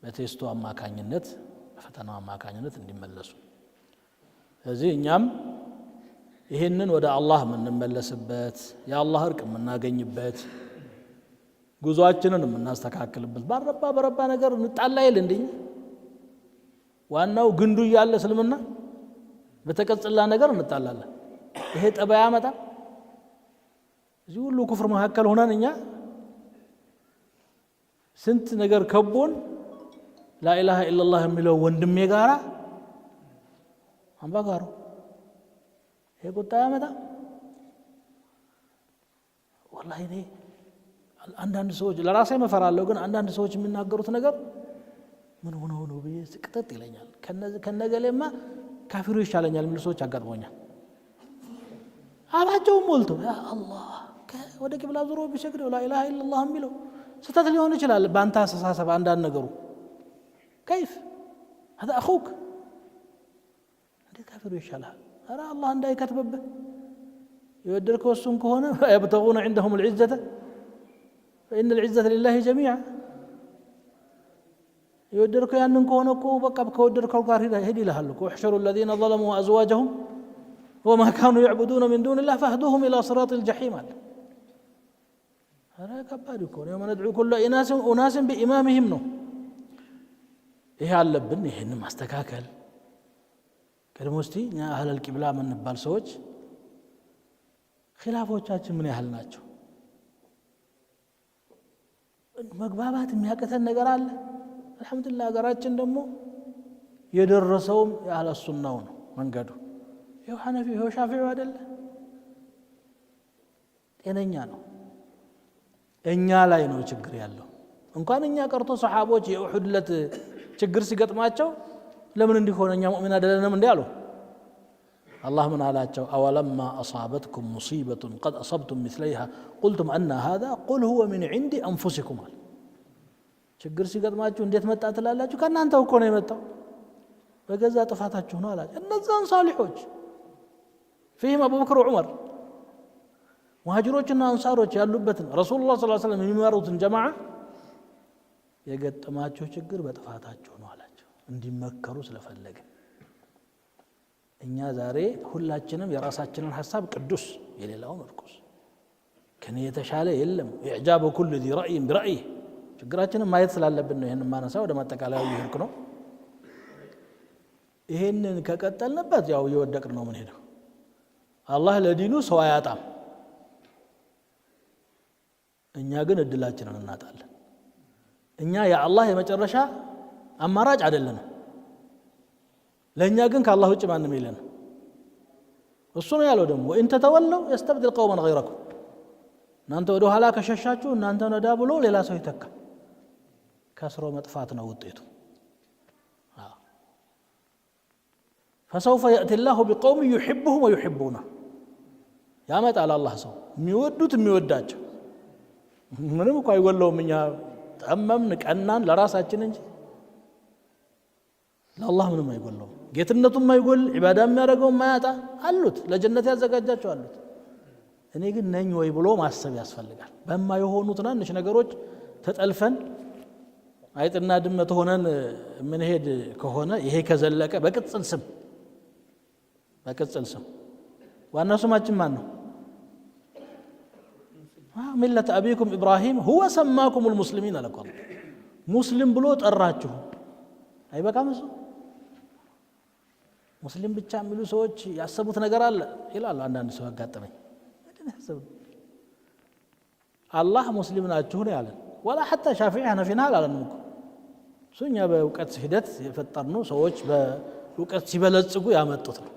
በቴስቱ አማካኝነት በፈተናው አማካኝነት እንዲመለሱ ስለዚህ እኛም ይሄንን ወደ አላህ የምንመለስበት የአላህ እርቅ የምናገኝበት ጉዟችንን የምናስተካክልበት በረባ ነገር እንጣላ ይል እንደኛ ዋናው ግንዱ ያለ እስልምና በተቀጽላ ነገር እንጣላለን ይሄ ጠባይ ያመጣ እዚህ ሁሉ ኩፍር መካከል ሆነን እኛ ስንት ነገር ከቦን ላኢላሃ ኢላላህ የሚለው ወንድሜ ጋራ አንባጋሩ ይሄ ቁጣ ያመጣ ወላሂ እኔ አንዳንድ ሰዎች ለራሴ መፈራለሁ ግን አንዳንድ ሰዎች የሚናገሩት ነገር ምን ሆነው ነው ብዬ ስቅጥጥ ይለኛል ከነገሌማ ካፊሩ ይሻለኛል የሚሉ ሰዎች አጋጥሞኛል አባቸው ሞልቶ ያ አላህ ወደ ቂብላ ዙሮ ቢሰግድ ላኢላሃ ኢላላህ የሚለው ስተት ሊሆን ይችላል በአንተ አስተሳሰብ አንዳንድ ነገሩ كيف هذا اخوك እንዴ ካፊሩ ይሻላል ኧረ አላህ እንዳይከትበብህ የወደድከው እሱን ከሆነ يبتغون عندهم العزة فإن العزة لله جميعا يودركو ያንን ከሆነ እኮ በቃ ከወደድከው ጋር ሄድ ይልሃል እኮ احشروا الذين ظلموا وازواجهم وما كانوا يعبدون من دون الله فاهدوهم الى صراط الجحيم هذا ከባድ እኮ ነው ندعو كل اناس بامامهم ነው ይሄ አለብን ይሄን ማስተካከል ቀድሞ እስቲ እኛ አህለል ቂብላ የምንባል ሰዎች ኺላፎቻችን ምን ያህል ናቸው መግባባት የሚያቀተን ነገር አለ አልহামዱሊላህ ሀገራችን ደግሞ የደረሰውም ያለ ሱናው ነው መንገዱ ይሄው ሐነፊ ይሄው ሻፊዒ አይደለ ጤነኛ ነው እኛ ላይ ነው ችግር ያለው እንኳን እኛ ቀርቶ ሰሃቦች የኡሁድ ለት ችግር ሲገጥማቸው ለምን እንዲሆነ እኛ ሙእሚን አይደለንም እንዴ አሉ الله من አላቸው أولما أصابتكم مصيبة قد أصبتم مثليها قلتم أن هذا قل هو من عند أنفسكم ችግር ሲገጥማችሁ እንዴት መጣ ትላላችሁ ከናንተው እኮ ነው የመጣው በገዛ ጥፋታችሁ ነው አላቸው እነዛን ሷሊሖች فيهم أبو بكر وعمر ሙሃጅሮችና አንሳሮች ያሉበትን ረሱላህ ሰለላሁ ዐለይሂ ወሰለም የሚመሩትን ጀማዓ የገጠማቸው ችግር በጥፋታቸው ነው አላቸው እንዲመከሩ ስለፈለገ እኛ ዛሬ ሁላችንም የራሳችንን ሐሳብ ቅዱስ የሌላውን እርኩስ ከኔ የተሻለ የለም ኢዕጃብ ኩል ذي رأي برأيه ችግራችንን ማየት ስላለብን ነው ይሄን ማነሳው ወደ ማጠቃለያው ይሄድኩ ነው ይሄንን ከቀጠልንበት ያው እየወደቅን ነው ምን ሄደው አላህ ለዲኑ ሰው አያጣም እኛ ግን እድላችንን እናጣለን እኛ የአላህ የመጨረሻ አማራጭ አይደለንም ለኛ ግን ከአላህ ውጭ ማንም የለም እሱ ነው ያለው ደግሞ እንተ ተወለው يستبدل قوما غيركم እናንተ ወደ ኋላ ከሸሻችሁ እናንተ ነዳ ብሎ ሌላ ሰው ይተካ ከስሮ መጥፋት ነው ውጤቱ فسوف يأتي الله بقوم يحبهم ويحبونه ያመጣል አላህ ሰው የሚወዱት የሚወዳቸው ምንም እኮ አይወለውም እኛ ተመምን ቀናን ለራሳችን እንጂ ለአላህ ምንም አይወለውም ጌትነቱም አይጎል ኢባዳም ያደርገው ማያጣ አሉት ለጀነት ያዘጋጃቸው አሉት እኔ ግን ነኝ ወይ ብሎ ማሰብ ያስፈልጋል በማይሆኑ ትናንሽ ነገሮች ተጠልፈን አይጥና ድመት ሆነን ምን ሄድ ከሆነ ይሄ ከዘለቀ በቅጽል ስም ዋናው ስማችን ማን ነው ملة أبيكم إبراهيم هو سماكم المسلمين لكم مسلم بلو ጠራችሁ አይበቃም እሱ ሙስሊም ብቻ የሚሉ ሰዎች ያሰቡት ነገር አለ ይላል አንዳንድ ሰው ያጋጠመኝ الله مسلمنا أجهنا يعلن ولا حتى شافعي حنفينا على المك سنيا بوقت هدت يفطرنو سوچ በውቀት ሲበለጽጉ ያመጡት ነው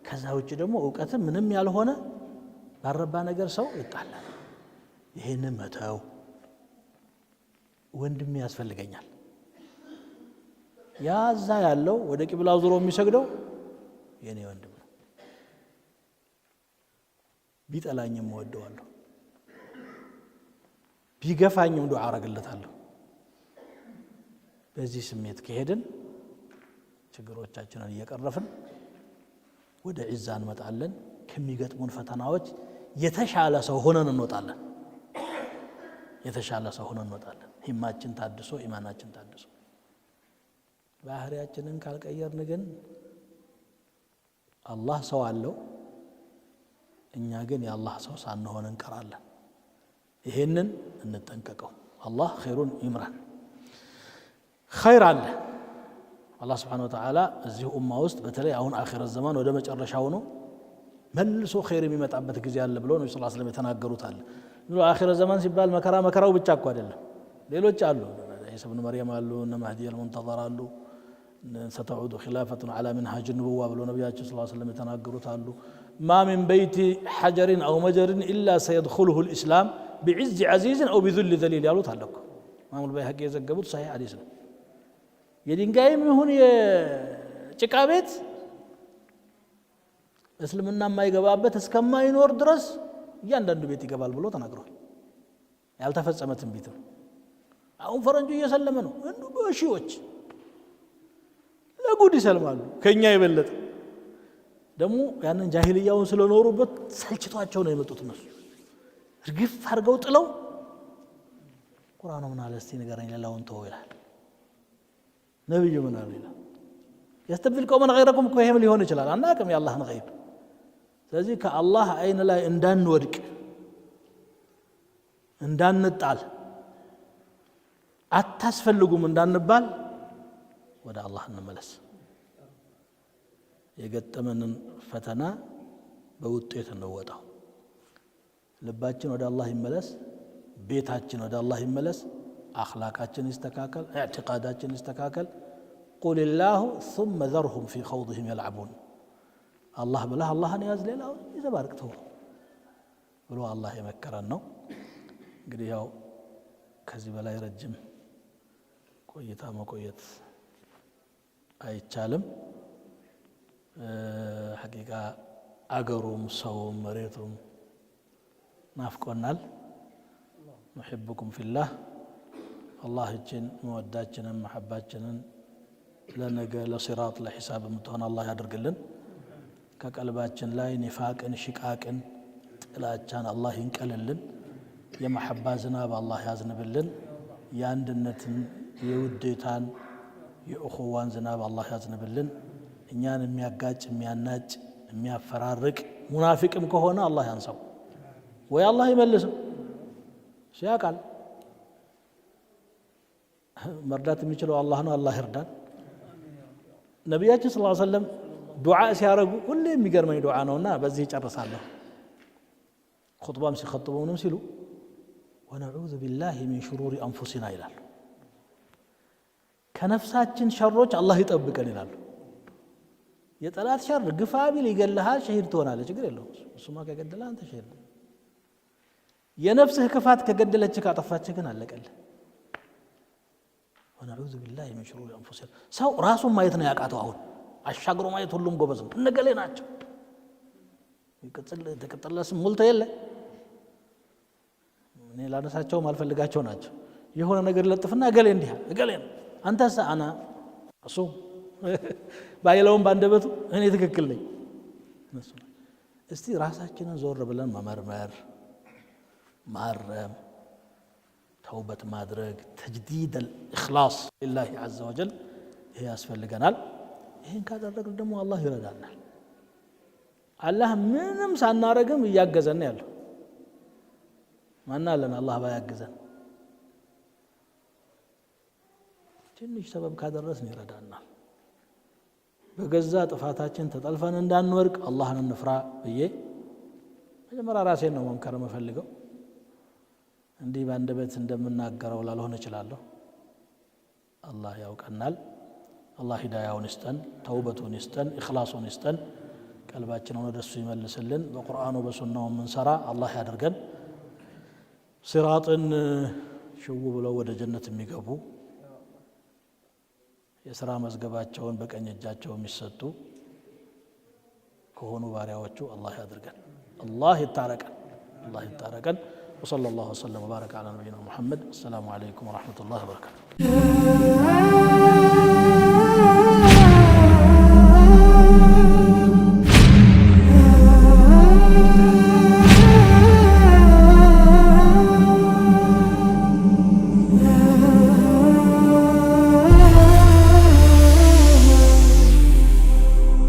ከዛ ውጪ ደግሞ ዕውቀት ምንም ያልሆነ ባረባ ነገር ሰው ይጣላል ይሄንን መተው ወንድም ያስፈልገኛል ያዛ ያለው ወደ ቂብላው ዙሮ የሚሰግደው የኔ ወንድም ነው ቢጠላኝም ወደዋለሁ ቢገፋኝም ዱዓ አረግለታለሁ በዚህ ስሜት ከሄድን ችግሮቻችንን እየቀረፍን ወደ ዒዛ እንመጣለን ከሚገጥሙን ፈተናዎች የተሻለ ሰው ሆነን እንወጣለን የተሻለ ሰው ሆነን እንወጣለን ሂማችን ታድሶ ኢማናችን ታድሶ ባህሪያችንን ካልቀየርን ግን አላህ ሰው አለው እኛ ግን የአላህ ሰው ሳንሆን እንቀራለን ይሄንን እንጠንቀቀው አላህ ኸይሩን ይምራን ኸይር አለ አላህ Subhanahu Wa Ta'ala እዚህ ኡማ ውስጥ በተለይ አሁን አኺረት ዘመን ወደ መጨረሻው ነው መልሶ ኸይር የሚመጣበት ጊዜ አለ ብሎ ነብዩ ሰለላሁ ዐለይሂ ወሰለም የተናገሩት አለ ነው አኺረት ዘመን ሲባል መከራው ብቻ እኮ አይደለም ሌሎች አሉ ኢሳ ኢብኑ መርየም አሉ እነ መህዲ አልሙንተዘር አሉ ستعود خلافة على منهج النبوة بلو نبياتي صلى الله عليه وسلم يتناقروا تالو ما من بيت حجر أو مجر إلا سيدخله الإسلام بعز عزيز أو بذل ذليل يالو تالك ما مول بيهقي يزقبوت صحيح حديثنا يدين قايم يهون يتكابت اسلمنا ما يقبابت اسكما ينور درس ياندن بيت يقبال بلو تناقروا يالتفت سمتن بيتو أهم فرنجو يسلمنو انو بوشيوش ለጉድ ይሰልማሉ ከኛ ይበለጥ ደሞ ያንን ጃሂልያውን ስለኖሩበት ሰልችቷቸው ነው የመጡት ነው እርግፍ አርገው ጥለው ቁርአኑ ምን አለ እስቲ ንገረኝ ለላውን ተው ይላል ነብዩ ምን አለ ይላል يستبدل قوما غيركم كيهم ሊሆን ይችላል አናቀም ያላህን ገይብ ስለዚህ ከአላህ አይን ላይ እንዳንወድቅ እንዳንጣል አታስፈልጉም እንዳንባል ወደ አላህ እንመለስ የገጠመንን ፈተና በውጤት እንወጣው ልባችን ወደ አላህ ይመለስ ቤታችን ወደ አላህ ይመለስ አኽላቃችን ይስተካከል ኢዕቲቃዳችን ይስተካከል قل الله ثم ذرهم في خوضهم يلعبون الله بلا الله ያዝ ሌላው ይዘባርቅተው ብሎ አላህ የመከረን ነው እንግዲህ ያው ከዚህ በላይ ረጅም ቆይታ መቆየት አይቻልም ሐቂቃ አገሩም ሰውም መሬቱም ናፍቆናል نحبكم في الله الله እችን መወዳችንን መሐባችንን ለነገ ለሲራጥ ለሂሳብ ምትሆን አላህ ያድርግልን ከቀልባችን ላይ ኒፋቅን ሽቃቅን ጥላቻን አላህ ይንቀልልን የመሐባ ዝናብ አላህ ያዝንብልን የአንድነትን የውዴታን የእኹዋን ዝናብ አላህ ያዝንብልን እኛን የሚያጋጭ የሚያናጭ የሚያፈራርቅ ሙናፊቅም ከሆነ አላህ ያንሳው ወይ አላህ ይመልሰው ሲያቃል መርዳት የሚችለው አላህ ነው አላህ ይርዳን ነብያችን ሰለላሁ ዐለይሂ ወሰለም ዱዓ ሲያረጉ ሁሌ የሚገርመኝ ዱዓ ነውና በዚህ ይጨርሳለሁ ኹጥባም ሲخطبው ነው ሲሉ ونعوذ بالله من شرور انفسنا ይላሉ ከነፍሳችን ሸሮች አላህ ይጠብቀን ይላሉ የጠላት ሸር ግፋቢል ይገለሃል ሸሂድ ትሆናለህ ችግር የለውም እሱማ ከገደለ አንተ ሸሂድ የነፍስህ ክፋት ከገደለች ካጠፋች ግን አለቀልህ ونعوذ بالله من شرور انفسنا ሰው ራሱን ማየት ነው ያቃተው አሁን አሻግሮ ማየት ሁሉም ጎበዝ ነው እነገሌ ናቸው ተቀጥለስ ሙልተ የለ እኔ ላነሳቸው ማልፈልጋቸው ናቸው የሆነ ነገር ለጥፍና እገሌ እንዲህ እገሌ አንተስ አና እሱ ባይለውም ባንደበቱ እኔ ትክክል ነኝ እስቲ ራሳችንን ዞር ብለን መመርመር ማረም ተውበት ማድረግ ተጅዲድ الإخلاص لله عز وجل ይሄ ያስፈልገናል ይሄን ካደረግን ደግሞ አላህ ይረዳናል አላህ ምንም ሳናረግም እያገዘን ያለው ማናለን አላህ ባያገዘን ትንሽ ሰበብ ካደረስን ይረዳናል በገዛ ጥፋታችን ተጠልፈን እንዳንወርቅ አላህን እንፍራ ብዬ መጀመሪያ ራሴን ነው መምከር የምፈልገው። እንዲህ ባንደበት እንደምናገረው ላልሆነ እችላለሁ። አላህ ያውቀናል። አላህ ሂዳያውን ይስጠን፣ ተውበቱን ይስጠን፣ ኢኽላሱን ይስጠን፣ ቀልባችንን ወደሱ ይመልስልን። በቁርአኑ በሱናው የምንሰራ አላህ ያድርገን። ሲራጥን ሽው ብለው ወደ ጀነት የሚገቡ የሥራ መዝገባቸውን በቀኝ እጃቸው የሚሰጡ ከሆኑ ባሪያዎቹ አላህ ያድርገን። አላህ ይታረቀን። وصلى الله وسلم وبارك على نبينا محمد. السلام عليكم ورحمة الله وبركاته.